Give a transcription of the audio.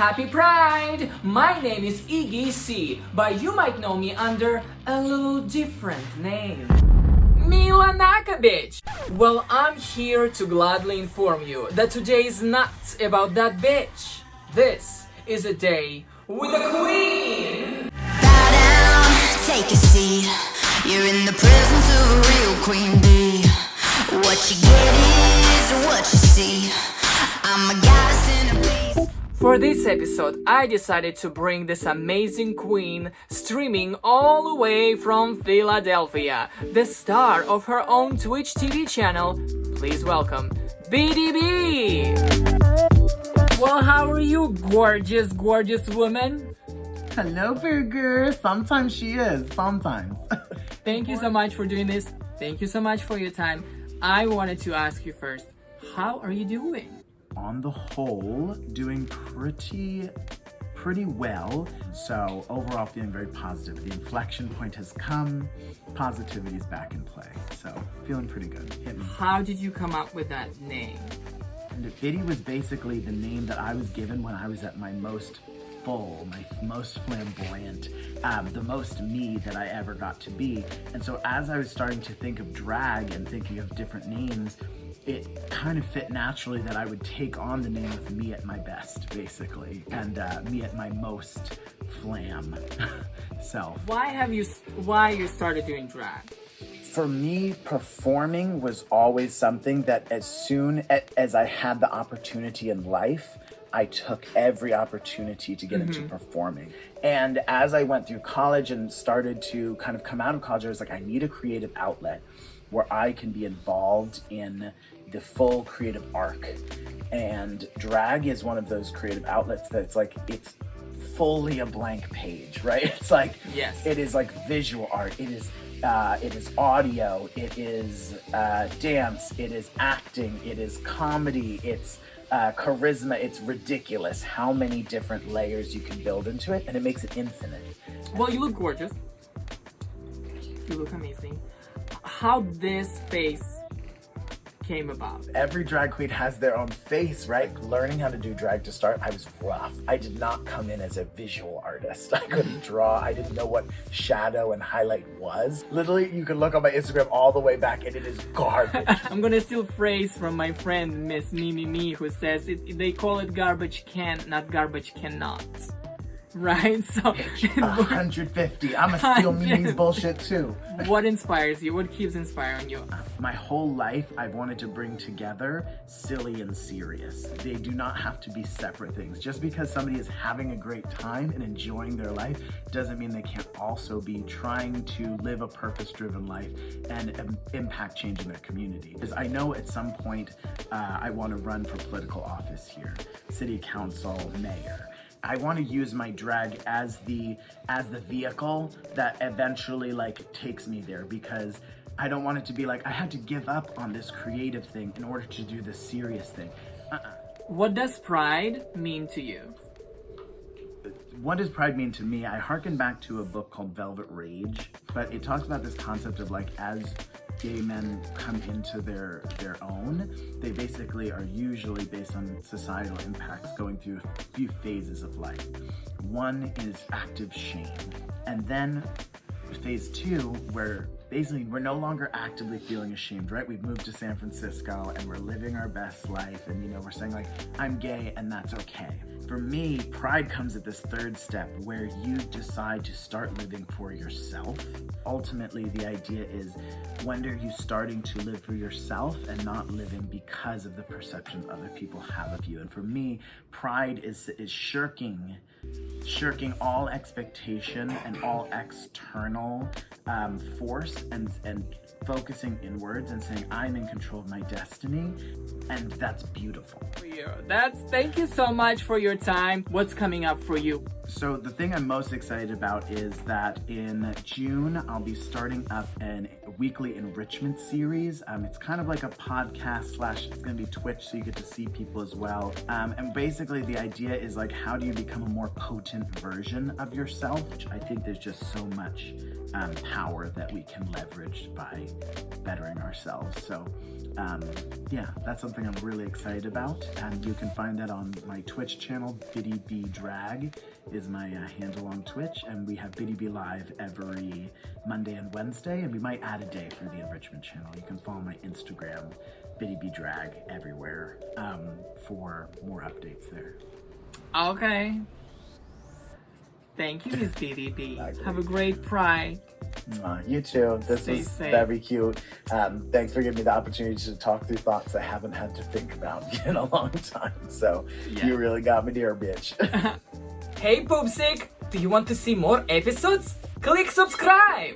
Happy Pride! My name is Iggy C, but you might know me under a little different name. Mila Nakabich! Well, I'm here to gladly inform you that today is not about that bitch. This is a day with a queen! Bow down, take a seat. You're in the presence of a real queen bee. What you get is what you see. I'm a goddess in a piece. For this episode, I decided to bring this amazing queen streaming all the way from Philadelphia, the star of her own Twitch TV channel. Please welcome BDB! Well, how are you, gorgeous, gorgeous woman? Hello, Burger. Sometimes she is, sometimes. Thank you so much for doing this. Thank you so much for your time. I wanted to ask you first, how are you doing? On the whole, doing pretty well. So overall, feeling very positive. The inflection point has come. Positivity is back in play. So feeling pretty good. Hit me. How did you come up with that name? And Biddy was basically the name that I was given when I was at my most full, my most flamboyant, the most me that I ever got to be. And so as I was starting to think of drag and thinking of different names, it kind of fit naturally that I would take on the name of me at my best, basically, and me at my most flam self. Why you started doing drag? For me, performing was always something that as soon as I had the opportunity in life, I took every opportunity to get into performing. And as I went through college and started to kind of come out of college, I was like, I need a creative outlet where I can be involved in the full creative arc. And drag is one of those creative outlets that's like, it's fully a blank page, right? It's like, yes. It is like visual art. It is audio, it is dance, it is acting, it is comedy, it's charisma. It's ridiculous how many different layers you can build into it, and it makes it infinite. Well, you look gorgeous. You look amazing. How this face came about? Every drag queen has their own face, right? Learning how to do drag to start, I was rough. I did not come in as a visual artist. I couldn't draw. I didn't know what shadow and highlight was. Literally, you can look on my Instagram all the way back and it is garbage. I'm gonna steal phrase from my friend Miss Mimi, who says they call it garbage can, not garbage cannot. Right? So 150. I'm gonna steal Mimi's bullshit too. What inspires you? What keeps inspiring you? My whole life, I've wanted to bring together silly and serious. They do not have to be separate things. Just because somebody is having a great time and enjoying their life doesn't mean they can't also be trying to live a purpose-driven life and impact change in their community. Because I know at some point I want to run for political office here, city council, mayor. I want to use my drag as the vehicle that eventually like takes me there, because I don't want it to be like I had to give up on this creative thing in order to do this serious thing. What does pride mean to you? What does pride mean to me? I hearken back to a book called Velvet Rage, but it talks about this concept of like as gay men come into their own, they basically are usually based on societal impacts going through a few phases of life. One is active shame, and then phase two, where basically we're no longer actively feeling ashamed, right? We've moved to San Francisco and we're living our best life, and we're saying like, I'm gay and that's okay. For me, pride comes at this third step where you decide to start living for yourself. Ultimately, the idea is, when are you starting to live for yourself and not living because of the perceptions other people have of you? And for me, pride is shirking all expectation and all external force and focusing inwards and saying, I'm in control of my destiny, and that's beautiful. Thank you so much for your time. What's coming up for you? So the thing I'm most excited about is that in June, I'll be starting up a weekly enrichment series. It's kind of like a podcast / it's gonna be Twitch, so you get to see people as well. And basically the idea is like, how do you become a more potent version of yourself? Which I think there's just so much power that we can leverage by bettering ourselves. So yeah, that's something I'm really excited about. And you can find that on my Twitch channel. Biddy B Drag is my handle on Twitch, and we have Biddy B Live every Monday and Wednesday, and we might add a day for the enrichment channel. You can follow my Instagram, Biddy B Drag, everywhere for more updates there. Okay. Thank you, Miss BDB. Have a great Pride. You too. This Stay was safe. very cute. Thanks for giving me the opportunity to talk through thoughts I haven't had to think about in a long time. So Yeah. you really got me there, bitch. Hey Poopsick, do you want to see more episodes? Click subscribe!